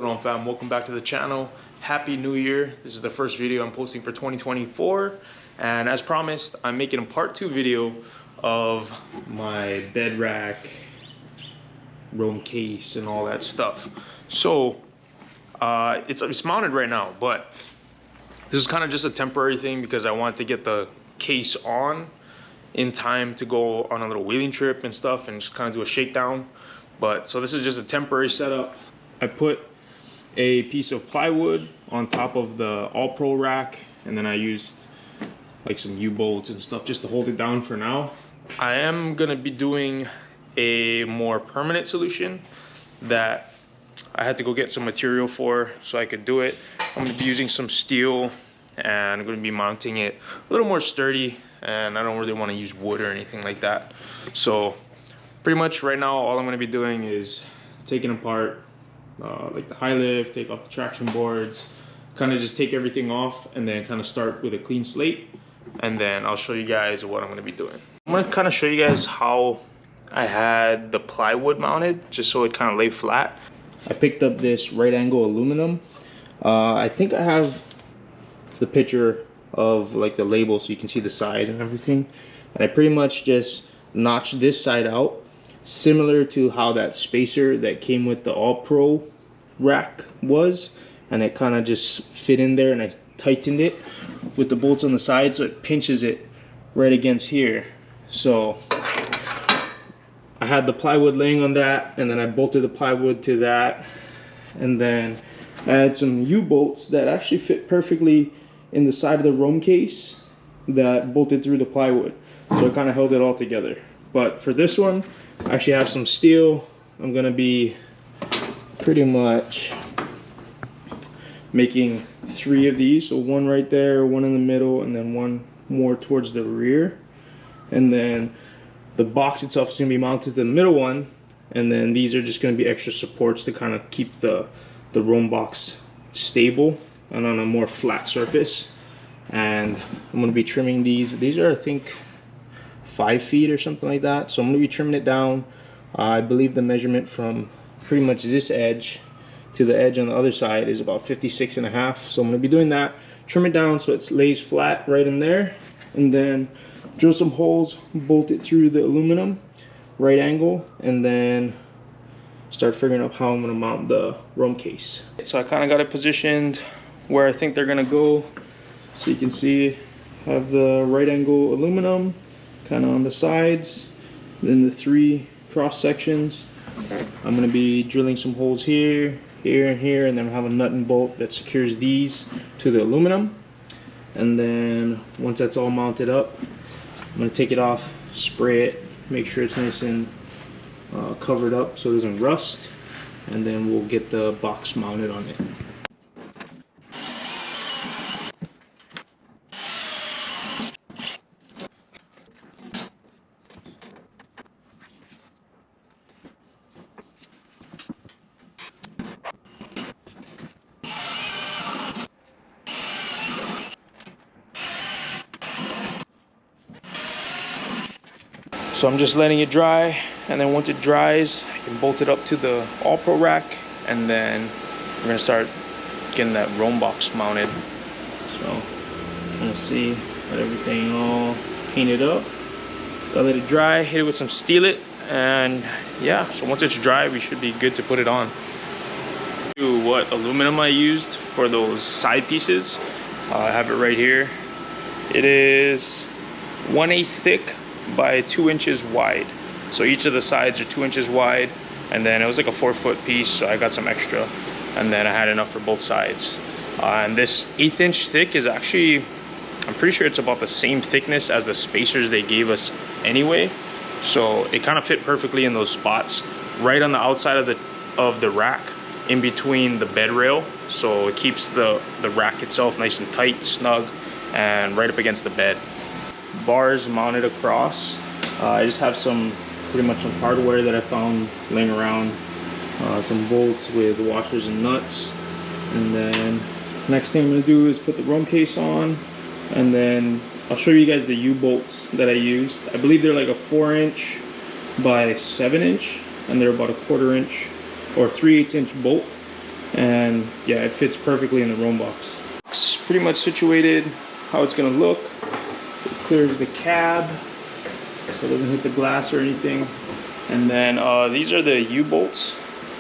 What's going on, fam? Welcome back to the channel. Happy New Year. This is the first video I'm posting for 2024, and as promised, I'm making a part 2 video of my bed rack, room case, and all that stuff. So it's mounted right now, but this is kind of just a temporary thing because I want to get the case on in time to go on a little wheeling trip and stuff and just kind of do a shakedown. But so this is just a temporary setup. I put a piece of plywood on top of the All-Pro rack, and then I used like some U-bolts and stuff just to hold it down for now. I am gonna be doing a more permanent solution that I had to go get some material for so I could do it. I'm gonna be using some steel, and I'm gonna be mounting it a little more sturdy, and I don't really want to use wood or anything like that. So pretty much right now all I'm gonna be doing is taking apart like the high lift, take off the traction boards, kind of just take everything off, and then kind of start with a clean slate, and then I'll show you guys what I'm going to be doing. I'm going to kind of show you guys how I had the plywood mounted just so it kind of lay flat. I picked up this right angle aluminum. I think I have the picture of like the label so you can see the size and everything, and I pretty much just notched this side out similar to how that spacer that came with the All-Pro rack was, and it kind of just fit in there, and I tightened it with the bolts on the side so it pinches it right against here. So I had the plywood laying on that, and then I bolted the plywood to that, and then I had some U-bolts that actually fit perfectly in the side of the roam case that bolted through the plywood, so it kind of held it all together. But for this one, I actually have some steel. I'm gonna be pretty much making 3 of these, so one right there, one in the middle, and then one more towards the rear. And then the box itself is gonna be mounted to the middle one, and then these are just gonna be extra supports to kind of keep the roam box stable and on a more flat surface. And I'm gonna be trimming these. These are, I think, 5 feet or something like that, so I'm going to be trimming it down. I believe the measurement from pretty much this edge to the edge on the other side is about 56.5, so I'm going to be doing that. Trim it down so it lays flat right in there, and then drill some holes, bolt it through the aluminum right angle, and then start figuring out how I'm going to mount the roam case. So I kind of got it positioned where I think they're going to go, so you can see I have the right angle aluminum kind of on the sides, then the 3 cross sections. I'm going to be drilling some holes here, here, and here, and then I have a nut and bolt that secures these to the aluminum. And then once that's all mounted up, I'm going to take it off, spray it, make sure it's nice and covered up so it doesn't rust, and then we'll get the box mounted on it. So I'm just letting it dry, and then once it dries, I can bolt it up to the All-Pro rack, and then we're gonna start getting that roam box mounted. So I'm gonna see got everything all painted up. Gotta let it dry, hit it with some Steel It, and yeah, so once it's dry, we should be good to put it on. What aluminum I used for those side pieces, I have it right here. It is 1/8 thick by 2 inches wide, so each of the sides are 2 inches wide, and then it was like a 4-foot piece, so I got some extra, and then I had enough for both sides. And this 1/8 inch thick is actually, I'm pretty sure it's about the same thickness as the spacers they gave us anyway, so it kind of fit perfectly in those spots right on the outside of the rack in between the bed rail, so it keeps the rack itself nice and tight, snug, and right up against the bed. Bars mounted across. I just have pretty much some hardware that I found laying around, some bolts with washers and nuts, and then next thing I'm going to do is put the roam case on, and then I'll show you guys the U-bolts that I used. I believe they're like a 4-inch by 7-inch, and they're about a 1/4 inch or 3/8 inch bolt. And yeah, it fits perfectly in the roam box. It's pretty much situated how it's gonna look. It clears the cab so it doesn't hit the glass or anything. And then these are the U-bolts,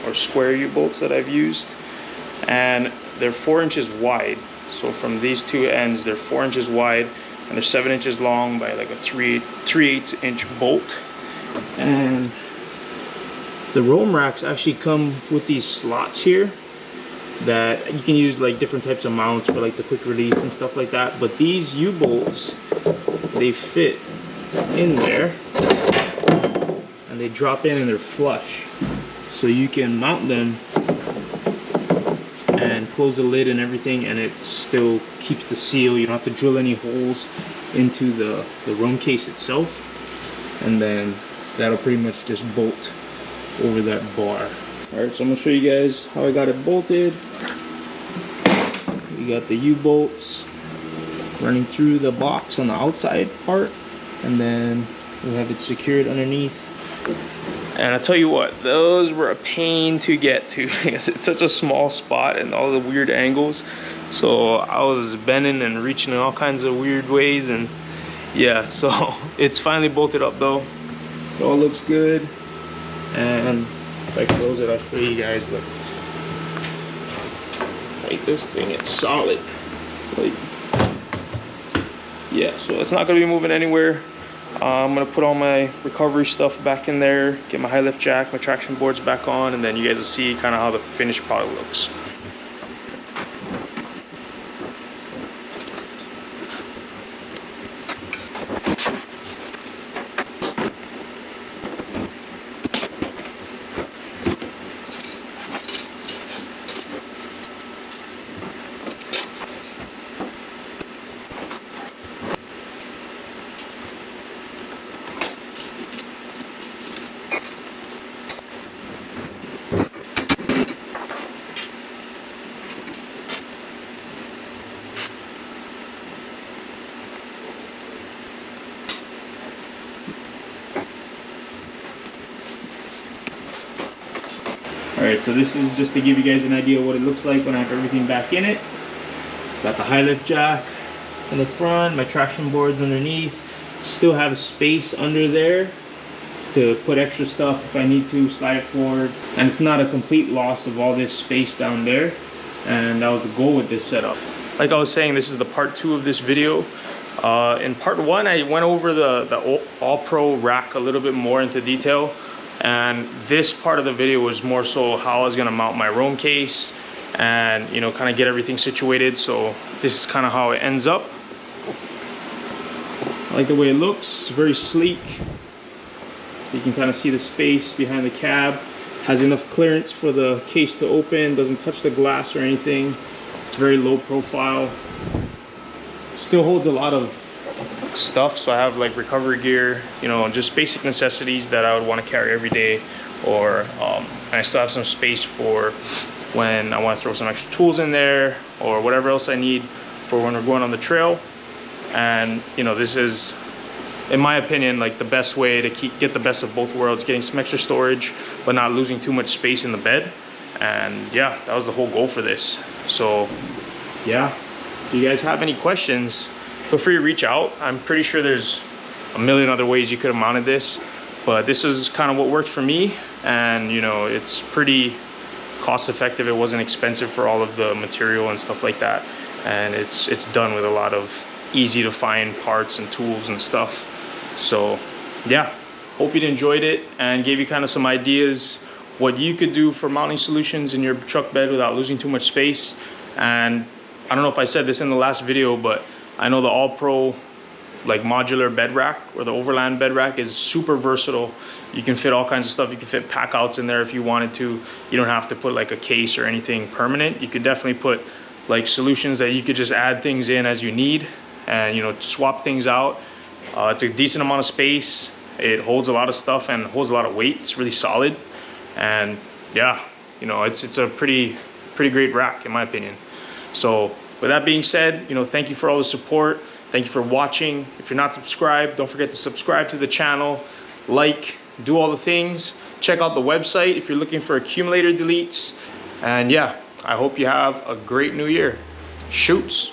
or square U-bolts that I've used, and they're 4 inches wide. So from these two ends, they're 4 inches wide, and they're 7 inches long by like a 3/8 inch bolt. And the roam racks actually come with these slots here that you can use like different types of mounts for like the quick release and stuff like that. But these U-bolts, they fit in there and they drop in and they're flush. So you can mount them and close the lid and everything, and it still keeps the seal. You don't have to drill any holes into the roam case itself. And then that'll pretty much just bolt over that bar. Alright, so I'm gonna show you guys how I got it bolted. We got the U-bolts running through the box on the outside part, and then we have it secured underneath. And I tell you what, those were a pain to get to because it's such a small spot and all the weird angles. So I was bending and reaching in all kinds of weird ways, and yeah, so it's finally bolted up though. It all looks good. And if I close it, I'll show you guys. Look, like this thing is solid. Like, yeah, so it's not gonna be moving anywhere. I'm gonna put all my recovery stuff back in there, get my high lift jack, my traction boards back on, and then you guys will see kind of how the finished product looks. Alright, so this is just to give you guys an idea of what it looks like when I have everything back in it. Got the high lift jack in the front, my traction boards underneath. Still have space under there to put extra stuff if I need to, slide it forward. And it's not a complete loss of all this space down there. And that was the goal with this setup. Like I was saying, this is the part 2 of this video. In part 1, I went over the All-Pro rack a little bit more into detail. And this part of the video was more so how I was gonna mount my roam case and, you know, kind of get everything situated. So this is kind of how it ends up. I like the way it looks, very sleek. So you can kind of see the space behind the cab. Has enough clearance for the case to open, doesn't touch the glass or anything. It's very low profile. Still holds a lot of stuff, so I have like recovery gear, you know, just basic necessities that I would want to carry every day, or and I still have some space for when I want to throw some extra tools in there or whatever else I need for when we're going on the trail. And you know, this is, in my opinion, like the best way to get the best of both worlds, getting some extra storage but not losing too much space in the bed. And yeah, that was the whole goal for this. So yeah, if you guys have any questions, feel free to reach out. I'm pretty sure there's a million other ways you could have mounted this, but this is kind of what worked for me. And you know, it's pretty cost effective. It wasn't expensive for all of the material and stuff like that. And it's done with a lot of easy to find parts and tools and stuff. So yeah, hope you enjoyed it and gave you kind of some ideas what you could do for mounting solutions in your truck bed without losing too much space. And I don't know if I said this in the last video, but I know the All-Pro like modular bed rack, or the overland bed rack, is super versatile. You can fit all kinds of stuff. You can fit pack outs in there if you wanted to. You don't have to put like a case or anything permanent. You could definitely put like solutions that you could just add things in as you need and, you know, swap things out. It's a decent amount of space. It holds a lot of stuff and holds a lot of weight. It's really solid. And yeah, you know, it's a pretty great rack in my opinion. So with that being said, you know, thank you for all the support. Thank you for watching. If you're not subscribed, don't forget to subscribe to the channel, like, do all the things. Check out the website if you're looking for accumulator deletes. And yeah, I hope you have a great new year. Shoots.